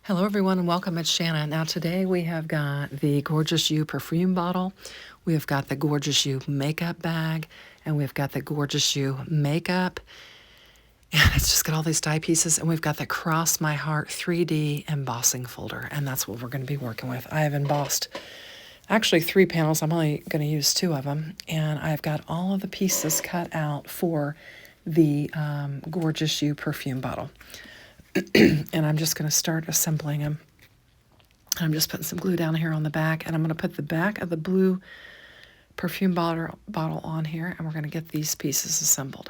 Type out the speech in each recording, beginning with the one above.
Hello everyone and welcome, it's Shanna. Now today we have got the Gorgeous You perfume bottle, we have got the Gorgeous You makeup bag, and we've got the Gorgeous You makeup. And it's just got all these die pieces, and we've got the Cross My Heart 3D embossing folder, and that's what we're going to be working with. I have embossed actually 3 panels. I'm only going to use 2 of them, and I've got all of the pieces cut out for the Gorgeous You perfume bottle. And I'm just going to start assembling them. I'm just putting some glue down here on the back, and I'm going to put the back of the blue perfume bottle on here, and we're going to get these pieces assembled.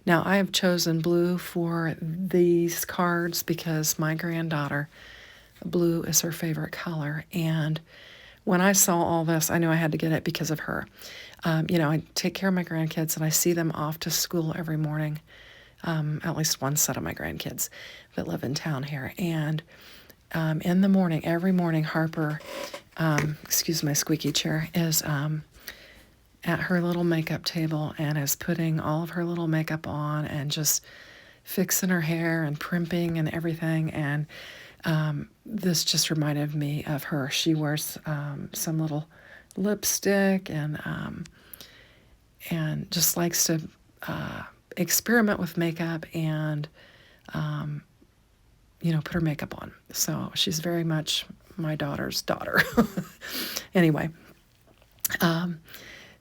Now, I have chosen blue for these cards because my granddaughter, blue is her favorite color, and when I saw all this, I knew I had to get it because of her. I take care of my grandkids, and I see them off to school every morning. At least one set of my grandkids that live in town here. And in the morning, every morning, Harper, excuse my squeaky chair, is at her little makeup table and is putting all of her little makeup on and just fixing her hair and primping and everything. And this just reminded me of her. She wears some little lipstick and just likes to experiment with makeup and, put her makeup on. So she's very much my daughter's daughter. Anyway,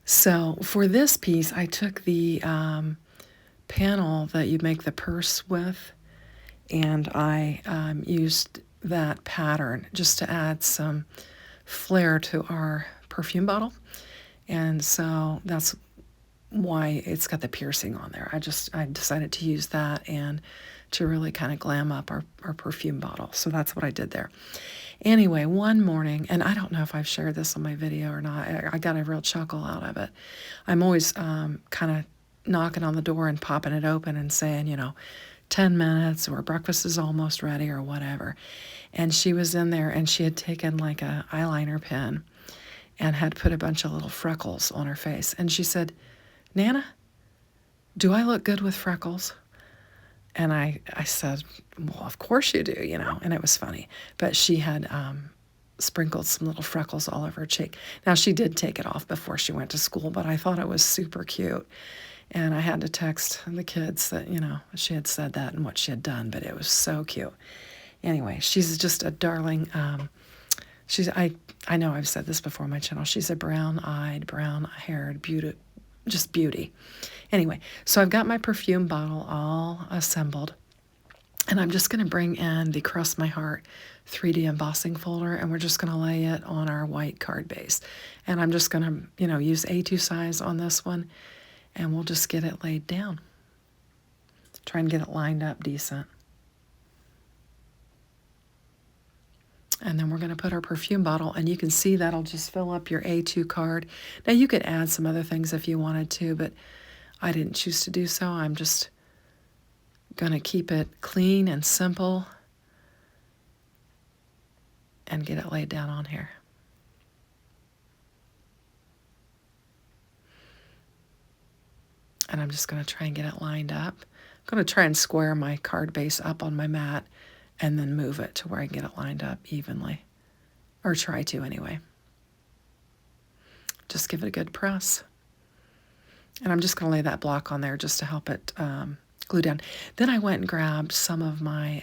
so for this piece, I took the panel that you make the purse with, and I used that pattern just to add some flair to our perfume bottle. And so that's why it's got the piercing on there. I decided to use that and to really kind of glam up our perfume bottle. So that's what I did there. Anyway, one morning, and I don't know if I've shared this on my video or not, I got a real chuckle out of it. I'm always kind of knocking on the door and popping it open and saying, 10 minutes or breakfast is almost ready or whatever. And she was in there, and she had taken like a eyeliner pen and had put a bunch of little freckles on her face. And she said, "Nana, do I look good with freckles?" And I said, "Well, of course you do, and it was funny. But she had sprinkled some little freckles all over her cheek. Now, she did take it off before she went to school, but I thought it was super cute. And I had to text the kids that, she had said that and what she had done, but it was so cute. Anyway, she's just a darling. I know I've said this before on my channel. She's a brown-eyed, brown-haired beauty. Just beauty. Anyway, so I've got my perfume bottle all assembled, and I'm just going to bring in the Cross My Heart 3D embossing folder, and we're just going to lay it on our white card base. And I'm just going to, use A2 size on this one, and we'll just get it laid down. Try and get it lined up decent. And then we're going to put our perfume bottle, and you can see that'll just fill up your A2 card. Now, you could add some other things if you wanted to, but I didn't choose to do so. I'm just going to keep it clean and simple and get it laid down on here. And I'm just going to try and get it lined up. I'm going to try and square my card base up on my mat and then move it to where I can get it lined up evenly, or try to anyway. Just give it a good press. And I'm just going to lay that block on there just to help it glue down. Then I went and grabbed some of my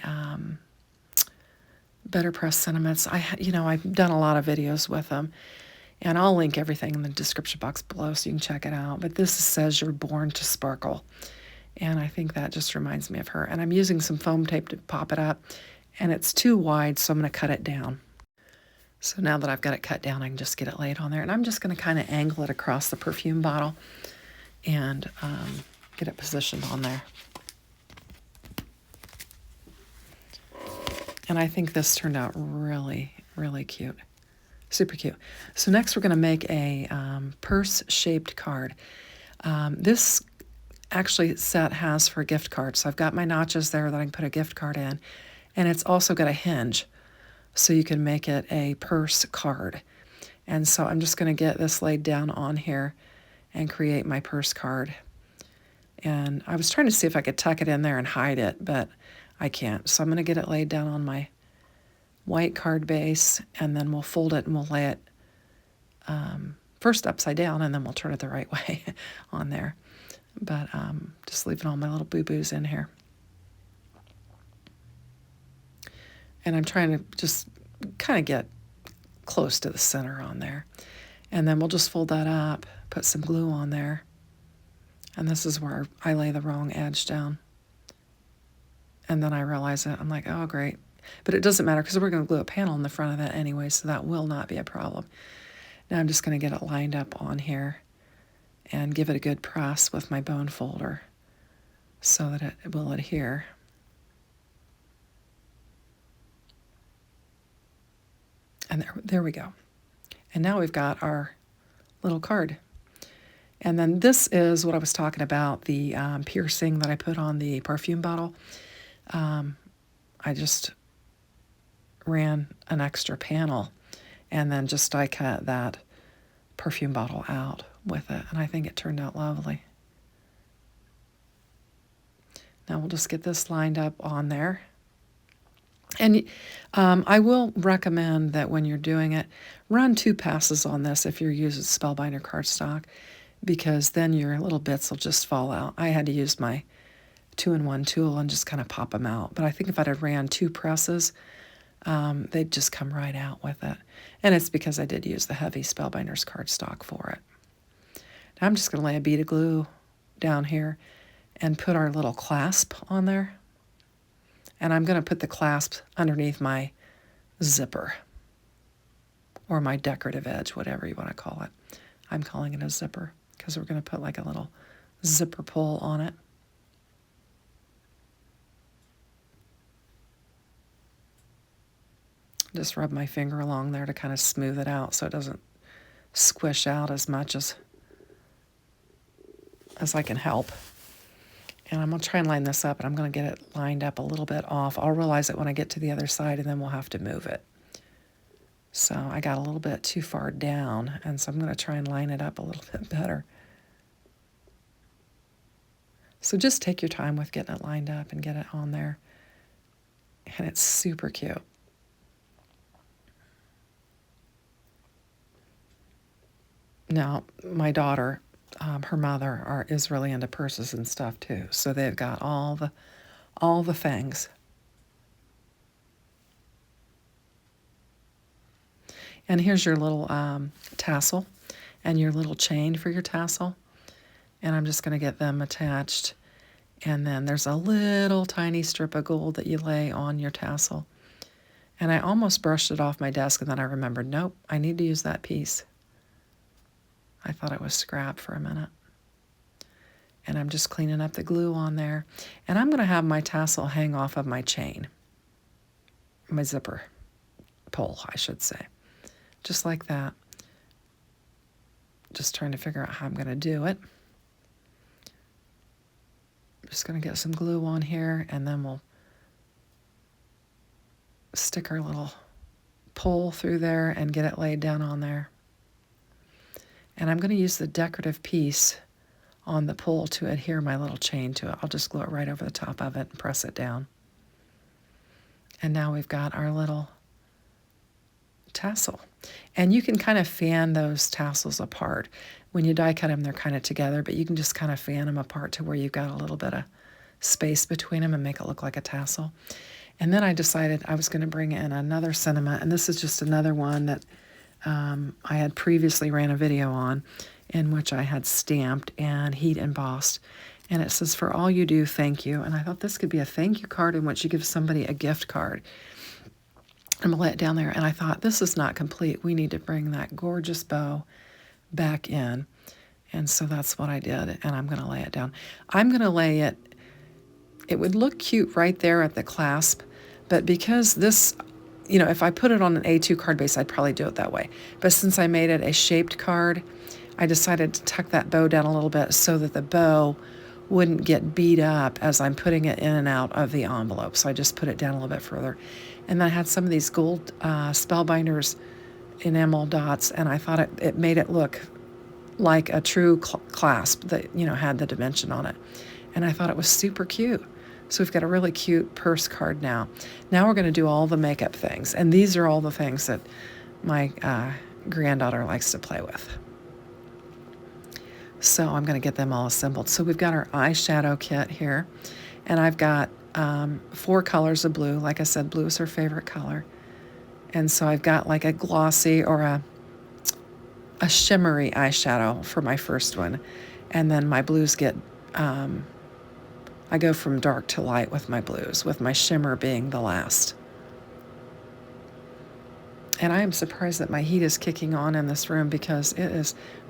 Better Press sentiments. I've done a lot of videos with them, and I'll link everything in the description box below so you can check it out. But this says "You're Born to Sparkle." And I think that just reminds me of her. And I'm using some foam tape to pop it up. And it's too wide, so I'm going to cut it down. So now that I've got it cut down, I can just get it laid on there. And I'm just going to kind of angle it across the perfume bottle and get it positioned on there. And I think this turned out really, really cute. Super cute. So next we're going to make a purse-shaped card. This actually set has for gift cards. So I've got my notches there that I can put a gift card in, and it's also got a hinge so you can make it a purse card. And so I'm just going to get this laid down on here and create my purse card. And I was trying to see if I could tuck it in there and hide it, but I can't. So I'm going to get it laid down on white card base, and then we'll fold it and we'll lay it first upside down, and then we'll turn it the right way on there. But just leaving all my little boo-boos in here. And I'm trying to just kind of get close to the center on there. And then we'll just fold that up, put some glue on there. And this is where I lay the wrong edge down. And then I realize it. I'm like, oh, great. But it doesn't matter because we're going to glue a panel in the front of that anyway, so that will not be a problem. Now I'm just going to get it lined up on here and give it a good press with my bone folder so that it will adhere. And there we go. And now we've got our little card. And then this is what I was talking about, the piercing that I put on the perfume bottle. I just ran an extra panel and then just die cut that perfume bottle out with it. And I think it turned out lovely. Now we'll just get this lined up on there. And I will recommend that when you're doing it, run 2 passes on this if you're using Spellbinder cardstock, because then your little bits will just fall out. I had to use my 2-in-1 tool and just kind of pop them out. But I think if I'd have ran 2 presses, they'd just come right out with it. And it's because I did use the heavy Spellbinder's cardstock for it. Now I'm just going to lay a bead of glue down here and put our little clasp on there. And I'm going to put the clasp underneath my zipper or my decorative edge, whatever you want to call it. I'm calling it a zipper because we're going to put like a little zipper pull on it. Just rub my finger along there to kind of smooth it out so it doesn't squish out as much as I can help. And I'm going to try and line this up, and I'm going to get it lined up a little bit off. I'll realize it when I get to the other side, and then we'll have to move it. So I got a little bit too far down, and so I'm going to try and line it up a little bit better. So just take your time with getting it lined up and get it on there. And it's super cute. Now, my daughter, her mother is really into purses and stuff too, so they've got all the things. And here's your little tassel and your little chain for your tassel, and I'm just going to get them attached. And then there's a little tiny strip of gold that you lay on your tassel. And I almost brushed it off my desk, and then I remembered, nope, I need to use that piece. I thought it was scrap for a minute. And I'm just cleaning up the glue on there. And I'm going to have my tassel hang off of my chain. My zipper pull, I should say. Just like that. Just trying to figure out how I'm going to do it. I'm just going to get some glue on here, and then we'll stick our little pull through there and get it laid down on there. And I'm going to use the decorative piece on the pull to adhere my little chain to it. I'll just glue it right over the top of it and press it down. And now we've got our little tassel. And you can kind of fan those tassels apart. When you die cut them, they're kind of together, but you can just kind of fan them apart to where you've got a little bit of space between them and make it look like a tassel. And then I decided I was going to bring in another sentiment, and this is just another one that I had previously ran a video on, in which I had stamped and heat embossed. And it says, "For all you do, thank you." And I thought this could be a thank you card in which you give somebody a gift card. I'm going to lay it down there. And I thought, this is not complete. We need to bring that gorgeous bow back in. And so that's what I did. And I'm going to lay it down. I'm going to lay it, it would look cute right there at the clasp. But because this, you know, if I put it on an A2 card base, I'd probably do it that way. But since I made it a shaped card, I decided to tuck that bow down a little bit so that the bow wouldn't get beat up as I'm putting it in and out of the envelope. So I just put it down a little bit further. And then I had some of these gold Spellbinders enamel dots, and I thought it made it look like a true clasp that, you know, had the dimension on it. And I thought it was super cute. So we've got a really cute purse card now. Now we're going to do all the makeup things. And these are all the things that my granddaughter likes to play with. So I'm going to get them all assembled. So we've got our eyeshadow kit here. And I've got 4 colors of blue. Like I said, blue is her favorite color. And so I've got like a glossy or a shimmery eyeshadow for my first one. And then my blues get, I go from dark to light with my blues, with my shimmer being the last. And I am surprised that my heat is kicking on in this room because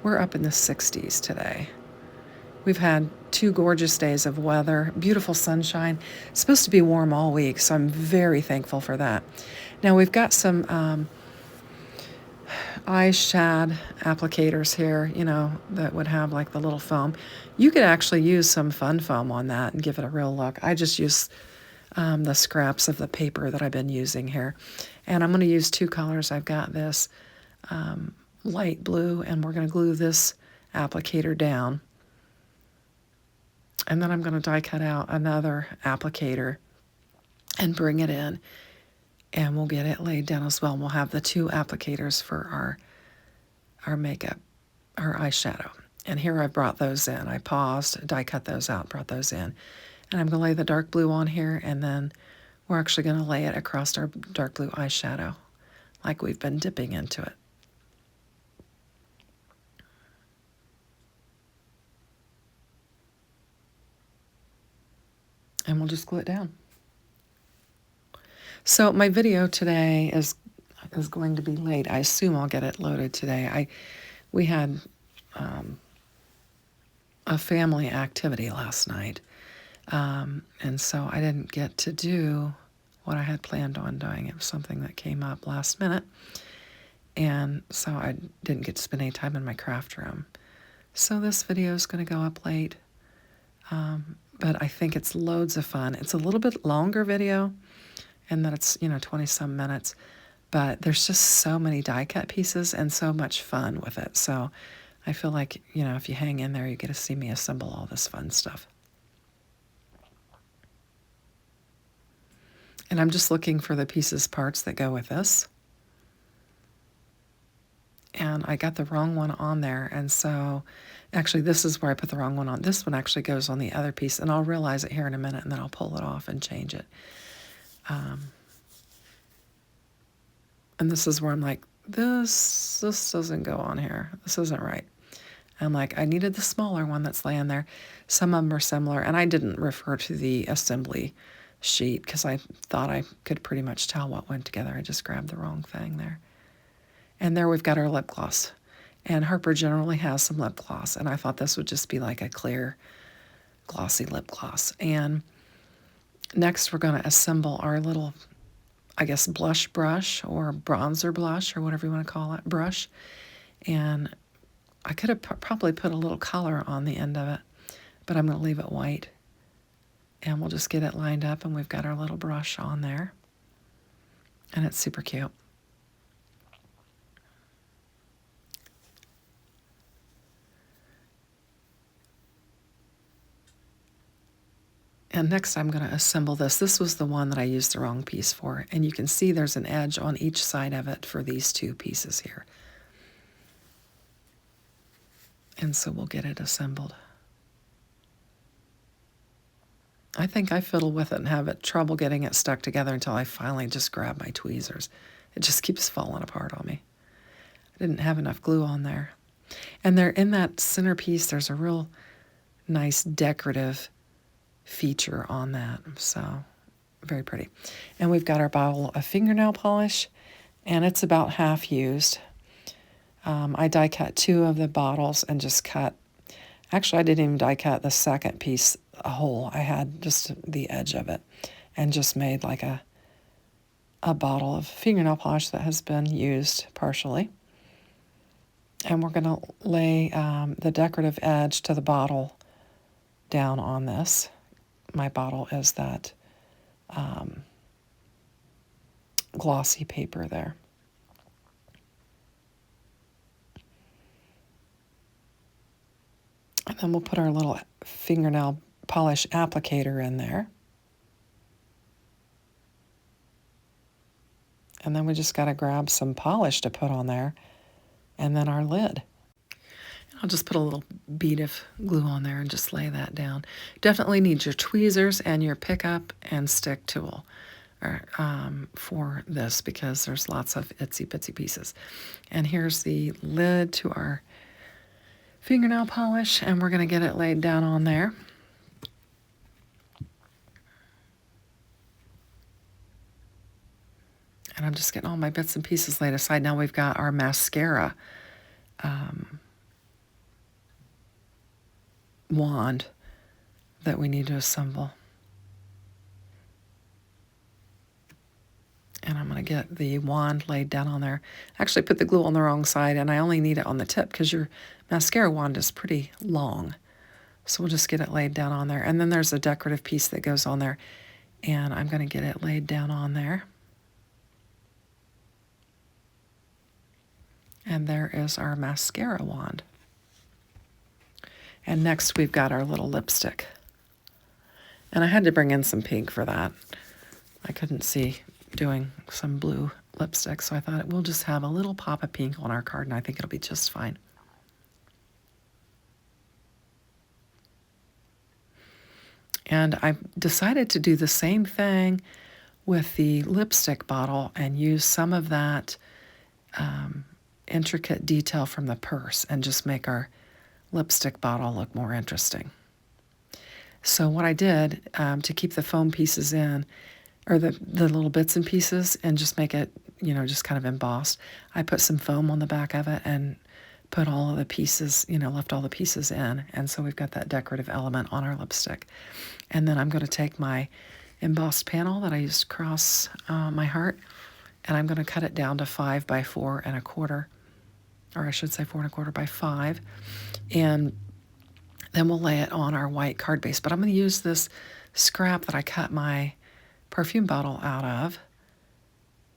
we're up in the 60s today. We've had 2 gorgeous days of weather, beautiful sunshine. It's supposed to be warm all week, so I'm very thankful for that. Now we've got some eye shad applicators here, you know, that would have like the little foam. You could actually use some fun foam on that and give it a real look. I just use the scraps of the paper that I've been using here. And I'm going to use 2 colors. I've got this light blue, and we're going to glue this applicator down. And then I'm going to die cut out another applicator and bring it in. And we'll get it laid down as well. We'll have the 2 applicators for our makeup, our eyeshadow. And here I brought those in. I paused, die cut those out, brought those in. And I'm going to lay the dark blue on here, and then we're actually going to lay it across our dark blue eyeshadow like we've been dipping into it. And we'll just glue it down. So my video today is going to be late. I assume I'll get it loaded today. We had a family activity last night, and so I didn't get to do what I had planned on doing. It was something that came up last minute, and so I didn't get to spend any time in my craft room. So this video is going to go up late, but I think it's loads of fun. It's a little bit longer video, and that it's, 20-some minutes, but there's just so many die cut pieces and so much fun with it. So I feel like, if you hang in there, you get to see me assemble all this fun stuff. And I'm just looking for the parts that go with this. And I got the wrong one on there, and so actually this is where I put the wrong one on. This one actually goes on the other piece, and I'll realize it here in a minute, and then I'll pull it off and change it. And this is where I'm like, this doesn't go on here. This isn't right. I'm like, I needed the smaller one that's laying there. Some of them are similar, and I didn't refer to the assembly sheet because I thought I could pretty much tell what went together. I just grabbed the wrong thing there. And there we've got our lip gloss. And Harper generally has some lip gloss, and I thought this would just be like a clear, glossy lip gloss. And next we're going to assemble our little, I guess, blush brush or bronzer blush or whatever you want to call it, brush. And I could have probably put a little color on the end of it, but I'm going to leave it white. And we'll just get it lined up, and we've got our little brush on there. And it's super cute. And next I'm going to assemble this. This was the one that I used the wrong piece for. And you can see there's an edge on each side of it for these 2 pieces here. And so we'll get it assembled. I think I fiddle with it and have trouble getting it stuck together until I finally just grab my tweezers. It just keeps falling apart on me. I didn't have enough glue on there. And there in that centerpiece, there's a real nice decorative feature on that, so very pretty. And we've got our bottle of fingernail polish, and it's about half used. I die cut 2 of the bottles and just cut, actually I didn't even die cut the second piece a hole. I had just the edge of it and just made like a bottle of fingernail polish that has been used partially. And we're going to lay the decorative edge to the bottle down on this. My bottle is that glossy paper there. And then we'll put our little fingernail polish applicator in there. And then we just got to grab some polish to put on there, and then our lid. I'll just put a little bead of glue on there and just lay that down. Definitely need your tweezers and your pickup and stick tool for this, because there's lots of itsy bitsy pieces. And here's the lid to our fingernail polish, and we're going to get it laid down on there. And I'm just getting all my bits and pieces laid aside. Now we've got our mascara wand that we need to assemble. And I'm going to get the wand laid down on there. Actually put the glue on the wrong side, and I only need it on the tip because your mascara wand is pretty long. So we'll just get it laid down on there. And then there's a decorative piece that goes on there, and I'm going to get it laid down on there. And there is our mascara wand. And next we've got our little lipstick. And I had to bring in some pink for that. I couldn't see doing some blue lipstick, so I thought we'll just have a little pop of pink on our card, and I think it'll be just fine. And I decided to do the same thing with the lipstick bottle and use some of that intricate detail from the purse and just make our lipstick bottle look more interesting. So what I did to keep the foam pieces in, or the little bits and pieces, and just make it, just kind of embossed, I put some foam on the back of it and put all of the pieces, left all the pieces in. And so we've got that decorative element on our lipstick. And then I'm going to take my embossed panel that I used across my heart, and I'm going to cut it down to 5 by 4 1/4, or I should say 4 1/4 by 5. And then we'll lay it on our white card base. But I'm going to use this scrap that I cut my perfume bottle out of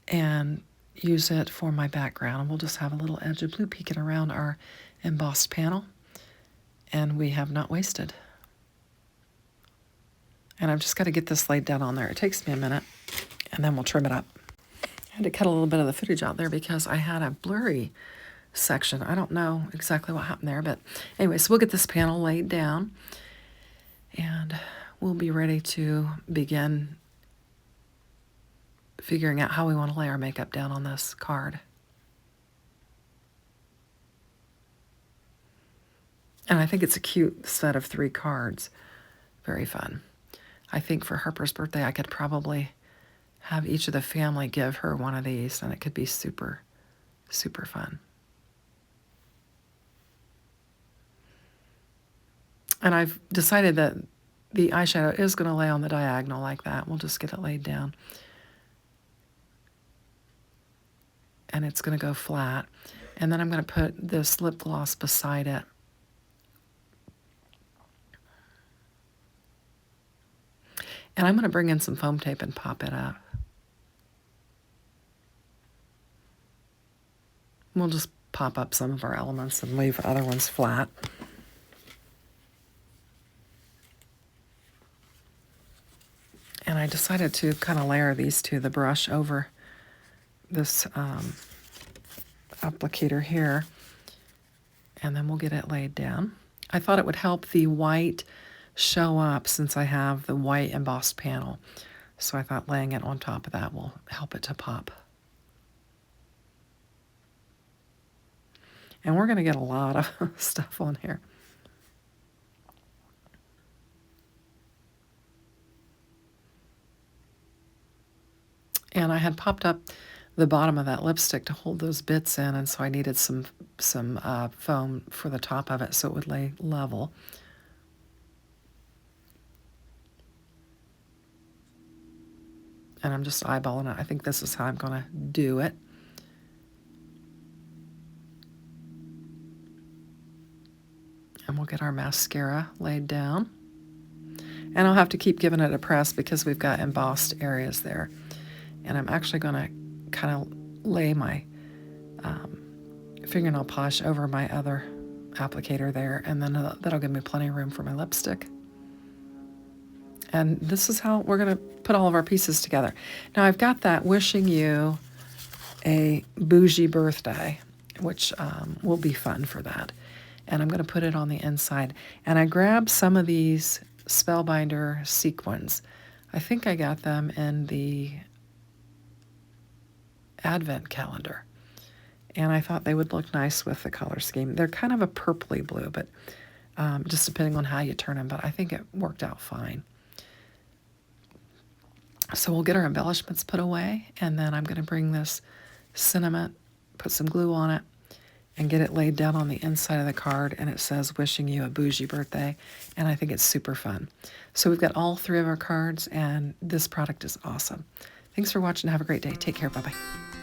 and use it for my background. And we'll just have a little edge of blue peeking around our embossed panel. And we have not wasted. And I've just got to get this laid down on there. It takes me a minute, and then we'll trim it up. I had to cut a little bit of the footage out there because I had a blurry section. I don't know exactly what happened there, but anyway, so we'll get this panel laid down, and we'll be ready to begin figuring out how we want to lay our makeup down on this card. And I think it's a cute set of 3 cards. Very fun. I think for Harper's birthday, I could probably have each of the family give her one of these, and it could be super, super fun. And I've decided that the eyeshadow is going to lay on the diagonal like that. We'll just get it laid down. And it's going to go flat. And then I'm going to put this lip gloss beside it. And I'm going to bring in some foam tape and pop it up. We'll just pop up some of our elements and leave other ones flat. And I decided to kind of layer these to the brush over this applicator here. And then we'll get it laid down. I thought it would help the white show up since I have the white embossed panel. So I thought laying it on top of that will help it to pop. And we're going to get a lot of stuff on here. And I had popped up the bottom of that lipstick to hold those bits in, and so I needed some foam for the top of it so it would lay level. And I'm just eyeballing it. I think this is how I'm going to do it. And we'll get our mascara laid down. And I'll have to keep giving it a press because we've got embossed areas there. And I'm actually going to kind of lay my fingernail polish over my other applicator there, and then that'll give me plenty of room for my lipstick. And this is how we're going to put all of our pieces together. Now I've got that Wishing You a bougie birthday, which will be fun for that. And I'm going to put it on the inside. And I grabbed some of these Spellbinder sequins. I think I got them in the Advent calendar. And I thought they would look nice with the color scheme. They're kind of a purpley blue, but just depending on how you turn them. But I think it worked out fine. So we'll get our embellishments put away, and then I'm going to bring this cinnamon, put some glue on it, and get it laid down on the inside of the card, and it says, wishing you a bougie birthday, and I think it's super fun. So we've got all 3 of our cards, and this product is awesome. Thanks for watching. Have a great day. Take care. Bye-bye.